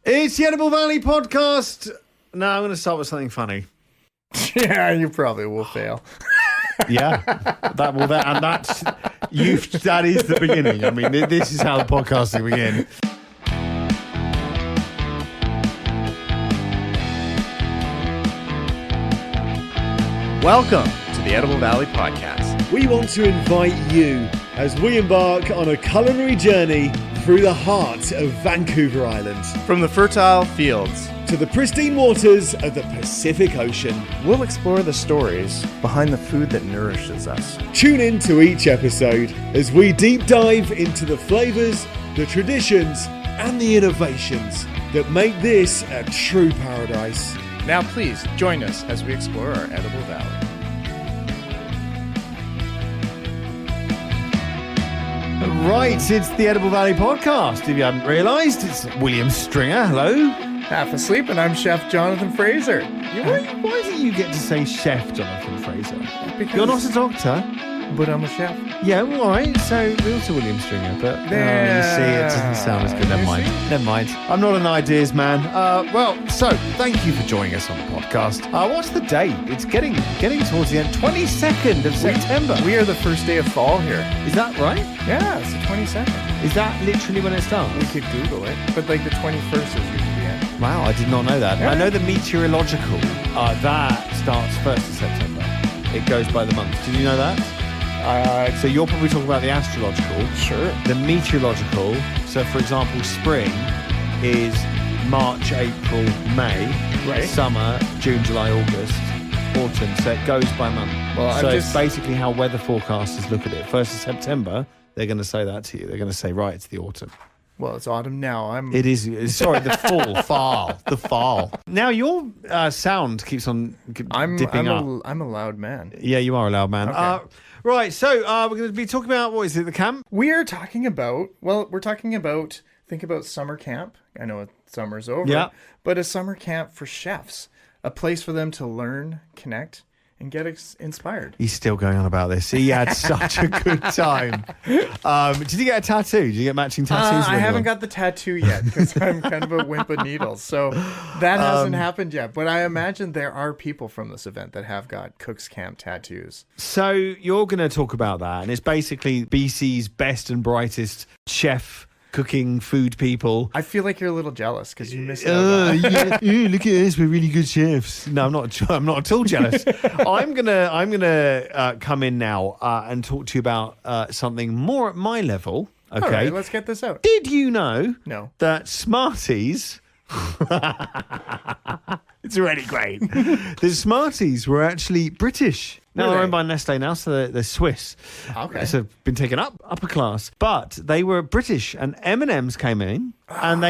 It's the Edible Valley podcast. No, I'm going to start with something funny. Yeah, you probably will fail. Yeah, that is the beginning. I mean, this is how the podcasting begins. Welcome to the Edible Valley podcast. We want to invite you as we embark on a culinary journey through the heart of Vancouver Island. From the fertile fields To the pristine waters of the Pacific Ocean. we'll explore the stories behind the food that nourishes us. Tune in to each episode as we deep dive into the flavors, the traditions, and the innovations that make this a true paradise. Now please join us as we explore our Edible Valley. Right, it's the Edible Valley podcast. If you hadn't realised, it's William Stringer. Hello. Half asleep, and I'm Chef Jonathan Fraser. Why do you get to say Chef Jonathan Fraser? Because You're not a doctor. But I'm a chef. Yeah, all right. So we're also William Stringer, but you see, it doesn't sound as good. Never mind. Never mind. I'm not an ideas man. So thank you for joining us on the podcast. What's the date? It's getting towards the end. 22nd of September. We are the first day of fall here. Is that right? Yeah, it's the 22nd. Is that literally when it starts? We could Google it, but like the 21st is usually the end. Wow, I did not know that. Yeah. I know the meteorological. That starts 1st of September. It goes by the month. Did you know that? So you're probably talking about the astrological. Sure. The meteorological. So, for example, spring is March, April, May. Right. Summer, June, July, August. Autumn. So it goes by month. Well, so it's basically how weather forecasters look at it. 1st of September, they're going to say that to you. They're going to say, right, it's the autumn. Well, it's autumn now. It is. Sorry, the fall. The fall. Now your sound keeps on dipping up. I'm a loud man. Yeah, you are a loud man. Okay. Right, so we're going to be talking about, what is it, the camp? We're talking about think about summer camp. I know summer's over. Yeah. But a summer camp for chefs. A place for them to learn, connect, and get inspired. He's still going on about this. He had such a good time. Did you get a tattoo? Did you get matching tattoos? I haven't got the tattoo yet because I'm kind of a wimp of needles. So that hasn't happened yet. But I imagine there are people from this event that have got CooksCamp tattoos. So you're going to talk about that. And it's basically BC's best and brightest chef cooking food people. I feel like you're a little jealous because you missed out. Look at us, we're really good chefs. No, I'm not at all jealous. I'm gonna come in now and talk to you about something more at my level. Okay, All right, let's get this out. Did you know that Smarties? It's already great. The Smarties were actually British. Now they're owned by Nestle now, so they're Swiss. Okay. So been taken upper class, but they were British, and M&Ms came in, and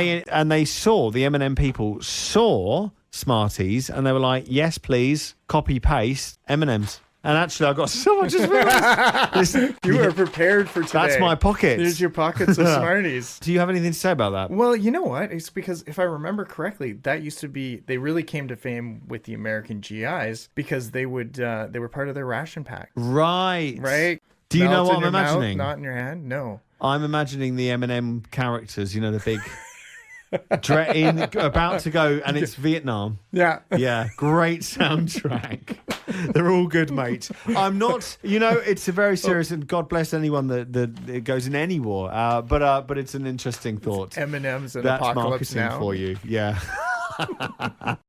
they saw the M&M people saw Smarties, and they were like, yes, please, copy paste M&Ms. And actually, I got someone just realised. Listen, you were prepared for today. That's my pockets. There's your pockets of Smarties. Do you have anything to say about that? Well, you know what? It's because if I remember correctly, that used to be, they really came to fame with the American GIs because they were part of their ration pack. Right. Right? Do you know Melt what in I'm your mouth, imagining? not in your hand? No. I'm imagining the M&M characters, you know, the big... about to go, and it's Vietnam. Yeah. Yeah, great soundtrack. They're all good, mate. I'm not, it's a very serious, and God bless anyone that goes in any war. But it's an interesting thought. M&M's and That's Apocalypse marketing Now for you. Yeah.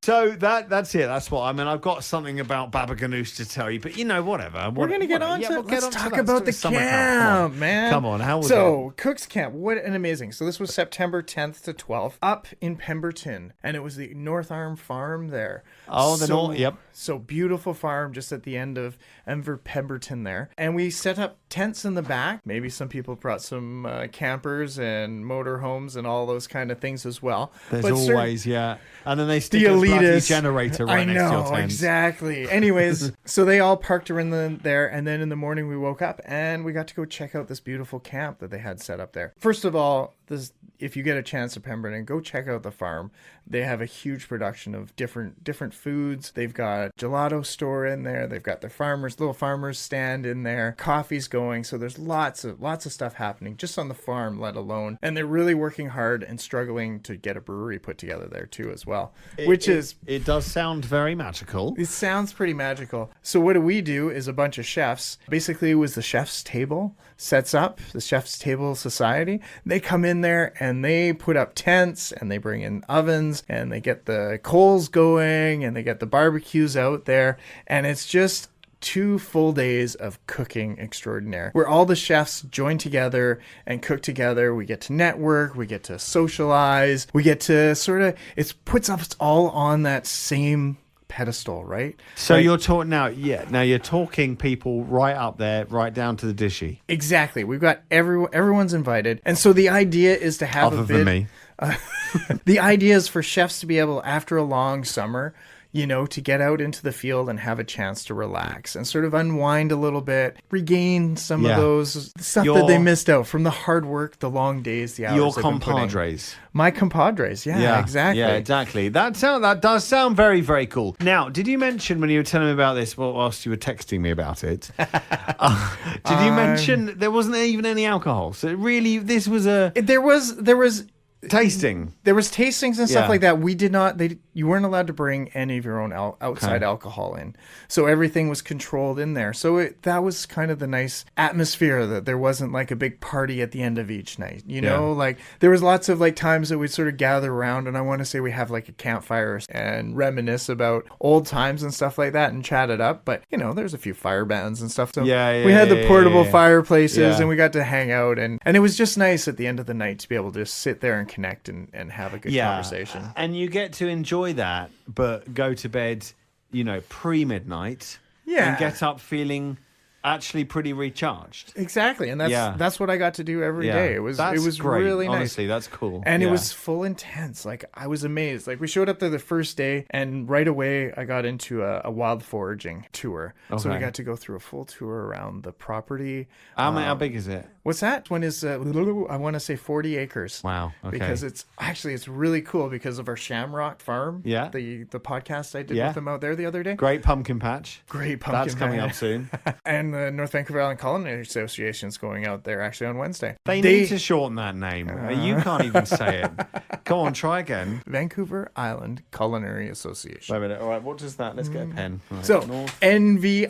So that's it. That's what I mean. I've got something about Baba Ganoush to tell you, but whatever. We're gonna get on to. We'll let's get talk that. about the camp, man. Come on, how was So CooksCamp, what an amazing. So this was September 10th to 12th up in Pemberton, and it was the North Arm Farm there. Oh, the North. Yep. So beautiful farm just at the end of Pemberton there, and we set up tents in the back. Maybe some people brought some campers and motorhomes and all those kind of things as well. There's always, yeah. And then they stick a bloody generator right next to your tent. Exactly. Anyways, so they all parked around there, and then in the morning we woke up and we got to go check out this beautiful camp that they had set up there. First of all, if you get a chance at Pemberton, go check out the farm. They have a huge production of different foods. They've got gelato store in there. They've got their little farmers stand in there. Coffee's going. So there's lots of stuff happening just on the farm, let alone. And they're really working hard and struggling to get a brewery put together there too as well. It does sound very magical. It sounds pretty magical. So what we do is a bunch of chefs. Basically, it was the chef's table sets up, the chef's table society. They come in there and they put up tents and they bring in ovens and they get the coals going and they get the barbecues out there. And it's just 2 full days of cooking extraordinaire where all the chefs join together and cook together. We get to network, we get to socialize, we get to it puts us all on that same pedestal, right? So you're talking now you're talking people right up there, right down to the dishy. Exactly. We've got everyone's invited. And so the idea is to have Other than me. The idea is for chefs to be able, after a long summer, to get out into the field and have a chance to relax and sort of unwind a little bit, regain some of those stuff that they missed out from the hard work, the long days, the hours. Your compadres. My compadres. Yeah, exactly. Yeah, exactly. That does sound very, very cool. Now, did you mention when you were telling me about this, whilst you were texting me about it, did you mention there wasn't even any alcohol? So really, this was There was tasting. There was tastings and stuff like that. We did not. You weren't allowed to bring any of your own outside alcohol in. So everything was controlled in there. So that was kind of the nice atmosphere, that there wasn't like a big party at the end of each night. Like there was lots of like times that we'd sort of gather around, and I want to say we have like a campfire and reminisce about old times and stuff like that and chat it up. But there's a few fire bands and stuff. So we had the portable fireplaces and we got to hang out, and it was just nice at the end of the night to be able to just sit there and connect and have a good conversation. And you get to enjoy that, but go to bed, pre-midnight and get up feeling actually pretty recharged. Exactly. And that's what I got to do every day. It was great. really nice. Honestly, that's cool. And it was full intense. Like, I was amazed. Like, we showed up there the first day, and right away I got into a wild foraging tour. Okay. So we got to go through a full tour around the property. How big is it? What's that? One is, I want to say 40 acres. Wow. Okay. Because it's really cool because of our Shamrock Farm. Yeah. The podcast I did with them out there the other day. Great pumpkin patch. That's coming up soon. And the North Vancouver Island Culinary Association is going out there actually on Wednesday. They need to shorten that name. You can't even say it. Go on, try again. Vancouver Island Culinary Association. Wait a minute. All right, what does that? Let's get a pen. Right. So, NVICA.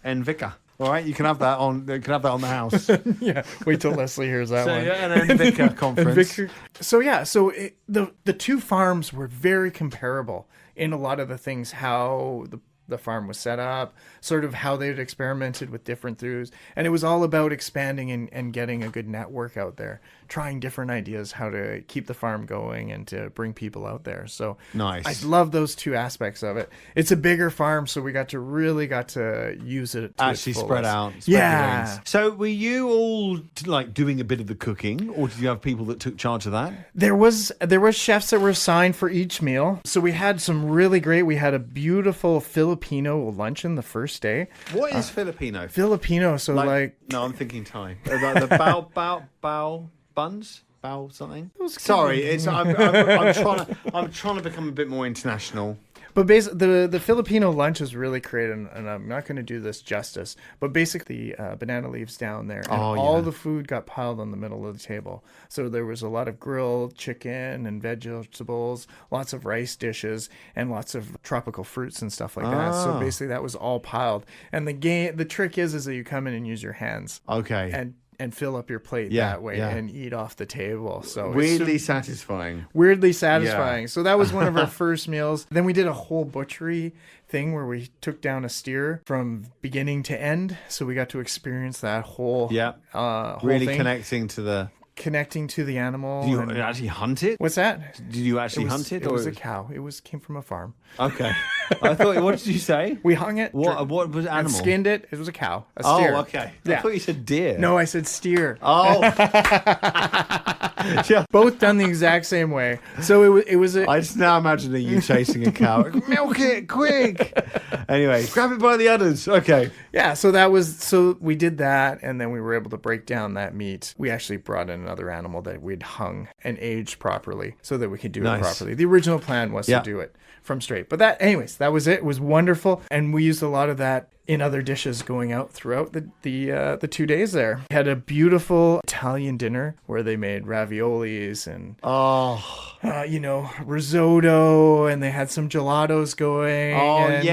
NVICA. All right, you can have that on. You can have that on the house. Yeah, wait till Leslie hears that one. An NVICA conference. So the two farms were very comparable in a lot of the things, how the farm was set up, sort of how they'd experimented with different throughs. And it was all about expanding and getting a good network out there, trying different ideas, how to keep the farm going and to bring people out there. So nice. I love those two aspects of it. It's a bigger farm, so we got to use it to actually spread out. Yeah. So were you all like doing a bit of the cooking, or did you have people that took charge of that? There was chefs that were assigned for each meal. So we had we had a beautiful Filipino luncheon the first day. What is Filipino? Filipino, so like no, I'm thinking Thai. Like the bao buns? Bao something? Sorry, I'm trying to become a bit more international. But basically, the Filipino lunch is really creative, and I'm not going to do this justice, but basically banana leaves down there, and all the food got piled on the middle of the table. So there was a lot of grilled chicken and vegetables, lots of rice dishes, and lots of tropical fruits and stuff like that. So basically, that was all piled. And the trick is that you come in and use your hands. Okay. And fill up your plate that way and eat off the table. So weirdly satisfying. Yeah. So that was one of our first meals. Then we did a whole butchery thing where we took down a steer from beginning to end. So we got to experience that whole really thing. Connecting to the animal. Did you actually hunt it? What's that? Did you actually hunt it? It was a cow. It came from a farm. Okay. I thought. What did you say? We hung it. What was it? Animal? And skinned it. It was a cow. A steer. Oh, okay. Yeah. I thought you said deer. No, I said steer. Oh. Yeah. Both done the exact same way. So it was a, I just now imagining you chasing a cow. Milk it, quick! Anyway, grab it by the udders. Okay. yeah, so we did that, and then we were able to break down that meat. We actually brought in another animal that we'd hung and aged properly so that we could do it properly. The original plan was to do it from straight. But that was it. It was wonderful. And we used a lot of that in other dishes going out throughout the 2 days there. We had a beautiful Italian dinner where they made raviolis and risotto, and they had some gelatos going. And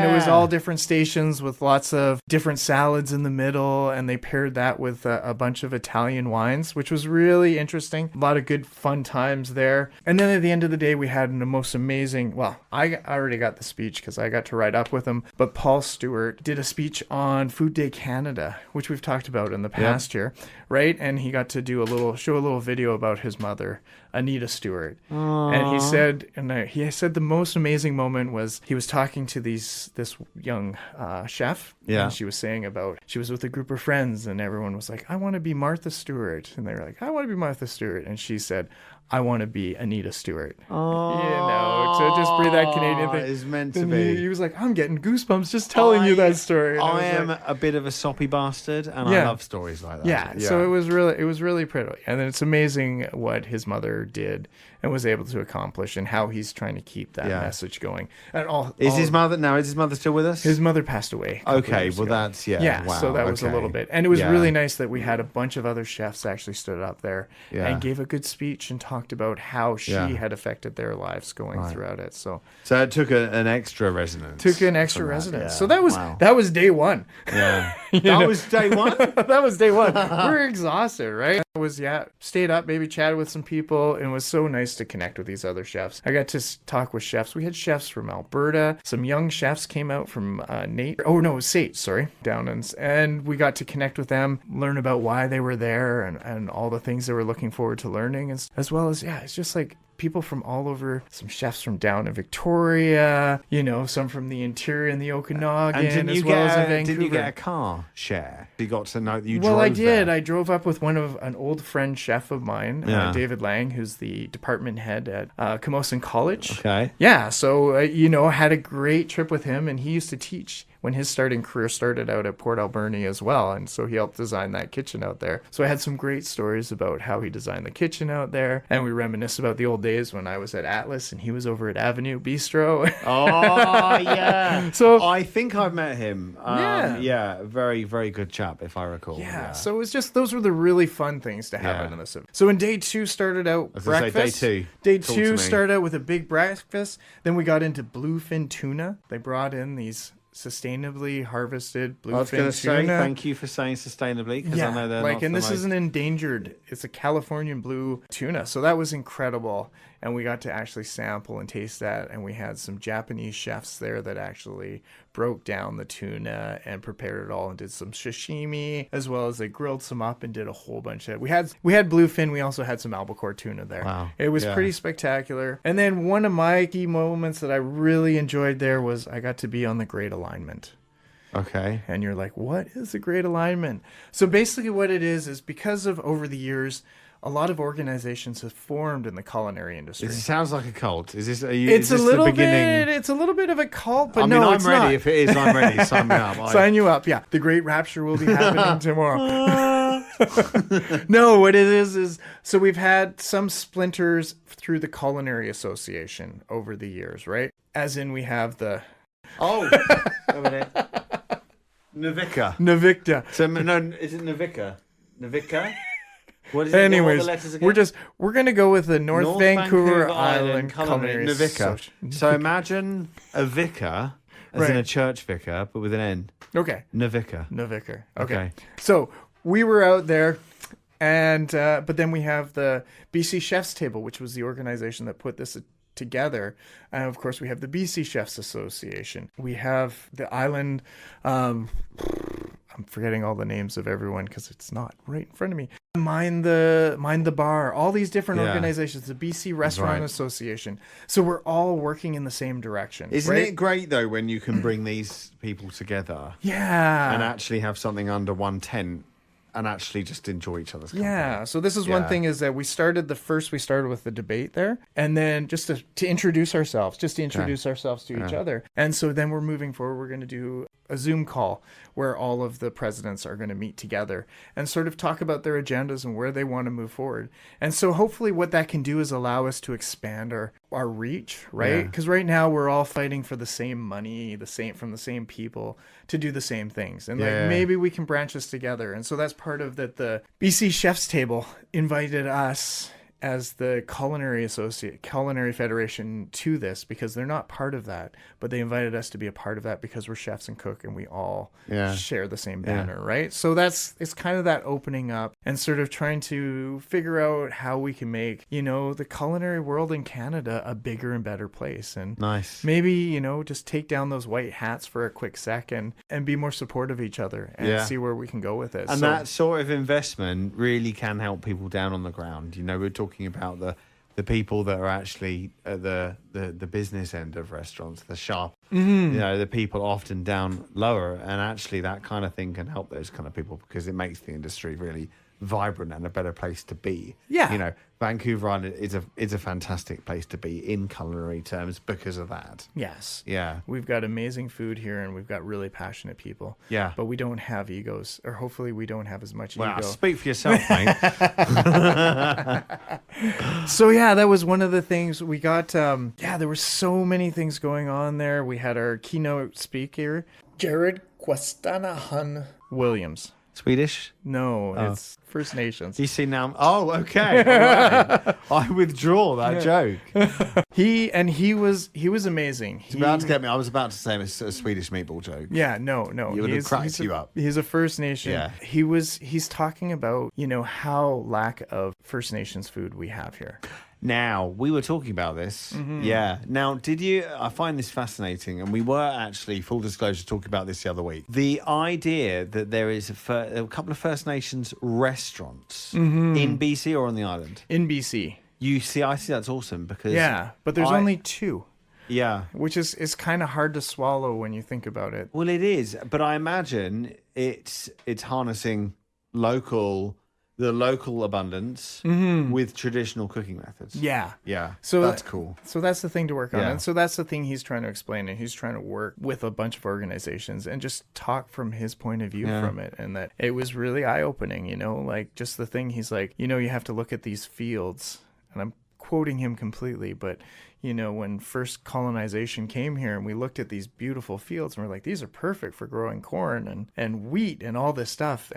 it was all different stations with lots of different salads in the middle, and they paired that with a bunch of Italian wines, which was really interesting. A lot of good fun times there. And then at the end of the day, we had the most amazing, well, I already got the speech because I got to ride up with him, but Paul Stewart did a speech on Food Day Canada, which we've talked about in the past here, right? And he got to show a little video about his mother, Anita Stewart. And he said the most amazing moment was he was talking to this young chef. Yeah. And she was saying about, she was with a group of friends and everyone was like, I want to be Martha Stewart. And they were like, I want to be Martha Stewart. And she said, I want to be Anita Stewart. So just breathe that Canadian thing. It's meant to and be. He was like, I'm getting goosebumps just telling you that story. And I am a bit of a soppy bastard, and I love stories like that. Yeah. So it was really pretty. And then it's amazing what his mother did and was able to accomplish, and how he's trying to keep that message going. And Is his mother still with us? His mother passed away. Okay, well that's wow, so that was a little bit, and it was really nice that we had a bunch of other chefs actually stood up there and gave a good speech and talked about how she had affected their lives going throughout it. So it took an extra resonance. So that was day one. Yeah, that was day one. That was day one. We're exhausted, right? I was stayed up, maybe chatted with some people, and it was so nice to connect with these other chefs. I got to talk with chefs. We had chefs from Alberta. Some young chefs came out from Sept, down and we got to connect with them, learn about why they were there and all the things they were looking forward to learning, as well as it's just like people from all over, some chefs from down in Victoria, some from the interior and the Okanagan, as well as in Vancouver. Didn't you get a car share? You got to know that you drove Well, I did. there. I drove up with an old friend chef of mine, David Lang, who's the department head at Camosun College. Okay. Yeah, so, I had a great trip with him, and he used to teach when his starting career started out at Port Alberni as well, and so he helped design that kitchen out there. So I had some great stories about how he designed the kitchen out there, and we reminisced about the old days when I was at Atlas and he was over at Avenue Bistro. Oh, yeah. So I think I've met him. Very, very good chap, if I recall. Yeah, so it was just, those were the really fun things to happen in this event. So in day two started out breakfast. Day two started out with a big breakfast. Then we got into bluefin tuna. They brought in these sustainably harvested bluefin tuna. I was going to say, thank you for saying sustainably, because I know they're not and this is an endangered, it's a Californian blue tuna, so that was incredible, and we got to actually sample and taste that, and we had some Japanese chefs there that actually broke down the tuna and prepared it all and did some sashimi, as well as they grilled some up and did a whole bunch of it. We had bluefin, we also had some albacore tuna there. Wow. It was pretty spectacular. And then one of my key moments that I really enjoyed there was I got to be on the Great Alignment. Okay. And you're like, what is a Great Alignment? So basically what it is because of over the years, a lot of organizations have formed in the culinary industry. It sounds like a cult. Is this? It's a little bit. It's a little bit of a cult, but no, I'm ready. Not. If it is, I'm ready. Sign me up. Sign you up. Yeah, the Great Rapture will be happening tomorrow. No, what it is so we've had some splinters through the Culinary Association over the years, right? As in, we have the Navicta. So no, is it Navicta? Navicta. What is it? Anyways, what are the letters again? we're gonna go with the North Vancouver Island Culinary Navicta. So imagine a vicar, as in a church vicar, but with an N. Okay. Navicta. Okay. So we were out there, and but then we have the BC Chefs Table, which was the organization that put this together, and of course we have the BC Chefs Association. We have the island. I'm forgetting all the names of everyone because it's not right in front of me. Mind the Bar, all these different organizations, the BC Restaurant Association. So we're all working in the same direction. Isn't it great though when you can bring these people together? Yeah. And actually have something under one tent and actually just enjoy each other's company. Yeah. So this is one thing is that we started with the debate there, and then just to introduce ourselves, to each other. And so then we're moving forward. We're going to do a Zoom call where all of the presidents are going to meet together and sort of talk about their agendas and where they want to move forward. And so hopefully what that can do is allow us to expand our reach, right? Because right now we're all fighting for the same money, from the same people to do the same things. And maybe we can branch this together. And so that's part of that. The BC Chef's Table invited us as the Culinary Federation to this, because they're not part of that, but they invited us to be a part of that because we're chefs and cook and we all share the same banner, right? So it's kind of that opening up and sort of trying to figure out how we can make, the culinary world in Canada a bigger and better place. And maybe, just take down those white hats for a quick second and be more supportive of each other and see where we can go with it. And that sort of investment really can help people down on the ground. We're talking about the people that are actually at the business end of restaurants, the shop, the people often down lower, and actually that kind of thing can help those kind of people because it makes the industry really vibrant and a better place to be. Vancouver Island is a fantastic place to be in culinary terms because of that. Yes. Yeah. We've got amazing food here and we've got really passionate people. Yeah. But we don't have egos, or hopefully we don't have as much ego. Speak for yourself, mate. So that was one of the things we got. There were so many things going on there. We had our keynote speaker, Jared Quastanahan Williams. Swedish? No, it's First Nations. You see now? Oh, okay. All right. I withdraw that joke. He was amazing. He's about to get me. I was about to say a Swedish meatball joke. Yeah, no. You would have cracked you up. He's a First Nation. Yeah. He's talking about, how lack of First Nations food we have here. Now, we were talking about this. Mm-hmm. Yeah. Now, I find this fascinating, and we were actually, full disclosure, talking about this the other week. The idea that there is a couple of First Nations restaurants in BC or on the island? In BC. I see that's awesome because... Yeah, but there's only two. Yeah. Which is kind of hard to swallow when you think about it. Well, it is, but I imagine it's harnessing the local abundance with traditional cooking methods. Yeah. So that's cool. So that's the thing to work on. And so that's the thing he's trying to explain. And he's trying to work with a bunch of organizations and just talk from his point of view from it. And that it was really eye-opening, like just the thing he's like, you have to look at these fields. And I'm quoting him completely, but when first colonization came here and we looked at these beautiful fields and we're like, these are perfect for growing corn and wheat and all this stuff.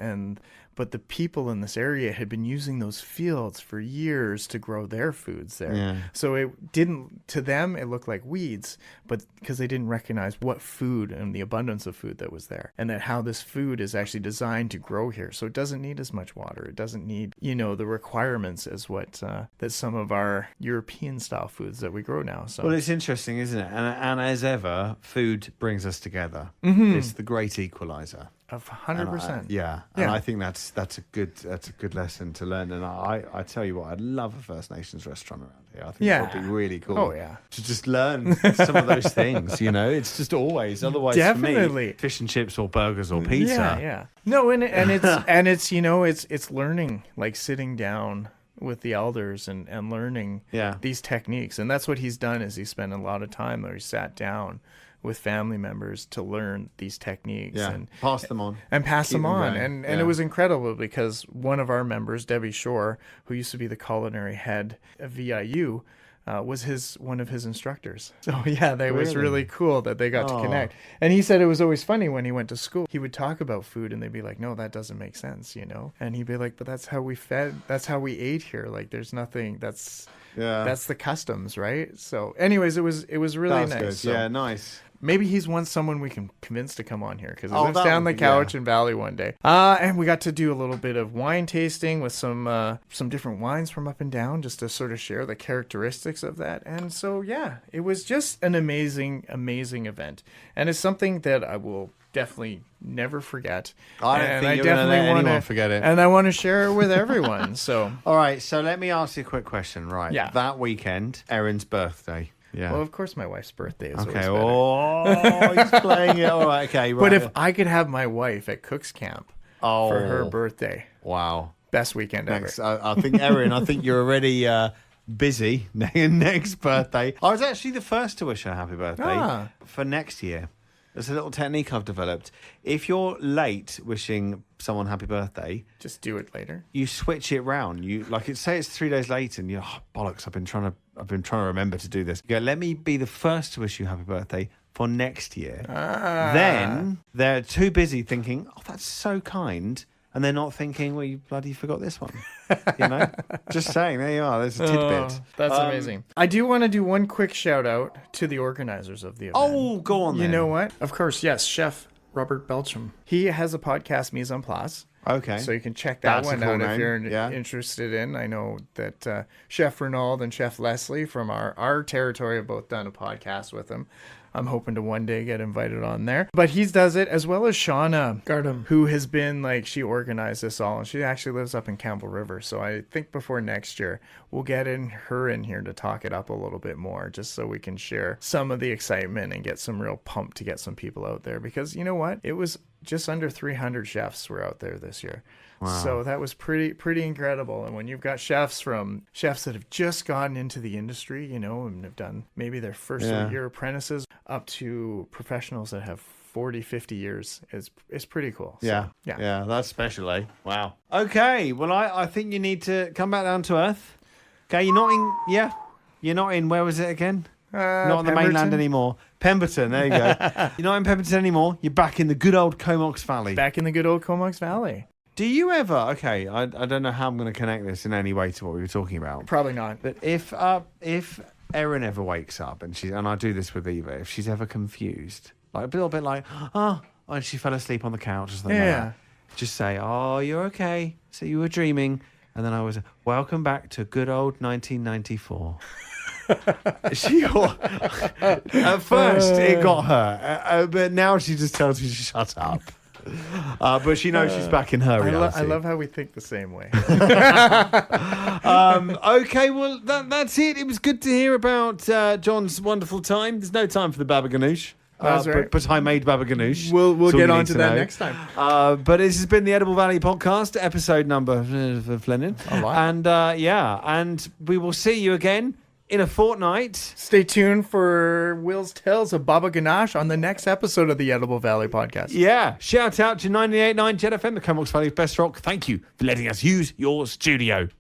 But the people in this area had been using those fields for years to grow their foods there. Yeah. So to them, it looked like weeds, but because they didn't recognize what food and the abundance of food that was there, and that how this food is actually designed to grow here. So it doesn't need as much water. It doesn't need, the requirements as what that some of our European style foods that we grow now. So. Well, it's interesting, isn't it? And as ever, food brings us together. Mm-hmm. It's the great equalizer. Of 100%. And I think that's a good lesson to learn. And I tell you what, I'd love a First Nations restaurant around here. I think that would be really cool. Oh yeah, to just learn some of those things. It's just always otherwise definitely for me, fish and chips or burgers or pizza. Yeah. No, and it's it's learning, like sitting down with the elders and learning these techniques. And that's what he's done. Is he spent a lot of time there. He sat down with family members to learn these techniques and pass them on. And it was incredible because one of our members, Debbie Shore, who used to be the culinary head of VIU, was one of his instructors. So it was really cool that they got to connect. And he said it was always funny when he went to school. He would talk about food and they'd be like, no, that doesn't make sense, And he'd be like, but that's how we ate here. Like there's nothing that's the customs, right? So anyways, it was really nice. Good. So, nice. Maybe he's someone we can convince to come on here because he lives down the Cowichan Valley one day. And we got to do a little bit of wine tasting with some different wines from up and down just to sort of share the characteristics of that. And so, it was just an amazing, amazing event. And it's something that I will definitely never forget. I don't think you're going to let anyone forget it. And I want to share it with everyone. So, all right. So let me ask you a quick question. Right. Yeah. That weekend, Erin's birthday. Yeah. Well, of course, my wife's birthday is okay. Always better. He's playing it. All right. Okay. Right. But if I could have my wife at CooksCamp for her birthday. Wow. Best weekend ever. I think, Erin, I think you're already busy next birthday. I was actually the first to wish her a happy birthday for next year. There's a little technique I've developed. If you're late wishing someone happy birthday, just do it later. You switch it round. You say it's 3 days late, and you're bollocks. I've been trying to remember to do this. You go, let me be the first to wish you happy birthday for next year. Then they're too busy thinking, oh, that's so kind. And they're not thinking, well, you bloody forgot this one. Just saying, there you are. There's a tidbit. That's amazing. I do want to do one quick shout out to the organizers of the event. Oh, go on then. You know what? Of course, yes, Chef Robert Belcham. He has a podcast, Mise en Place. Okay. So you can check that one out if you're interested in. I know that Chef Renaud and Chef Leslie from our territory have both done a podcast with him. I'm hoping to one day get invited on there. But he does it, as well as Shauna Gardam, who has been she organized this all. And she actually lives up in Campbell River. So I think before next year, we'll get her in here to talk it up a little bit more, just so we can share some of the excitement and get some real pump to get some people out there. Because you know what? It was just under 300 chefs were out there this year. Wow. So that was pretty incredible. And when you've got chefs that have just gotten into the industry, and have done maybe their first year apprentices up to professionals that have 40, 50 years, is pretty cool. So, yeah, that's special, eh? Wow. Okay, well, I think you need to come back down to earth. Okay, you're not in, where was it again? Not on the mainland anymore. Pemberton, there you go. You're not in Pemberton anymore. You're back in the good old Comox Valley. Back in the good old Comox Valley. Do you ever... Okay, I don't know how I'm going to connect this in any way to what we were talking about. Probably not. But if Erin ever wakes up, and I do this with Eva, if she's ever confused, a little bit and she fell asleep on the couch or something like that, just say, oh, you're okay. So you were dreaming. And then I was, welcome back to good old 1994. At first, it got her. But now she just tells me to shut up. But she knows she's back in her reality. I love how we think the same way. Okay, well, that's it. It was good to hear about John's wonderful time. There's no time for the baba ganoush. That's right. But I made baba ganoush. We'll get on to that next time. But this has been the Edible Valley podcast, episode number for Flennin. And and we will see you again in a fortnight. Stay tuned for Will's Tales of Baba Ganoush on the next episode of the Edible Valley podcast. Yeah. Shout out to 98.9 Jet FM, the Comox Valley's best rock. Thank you for letting us use your studio.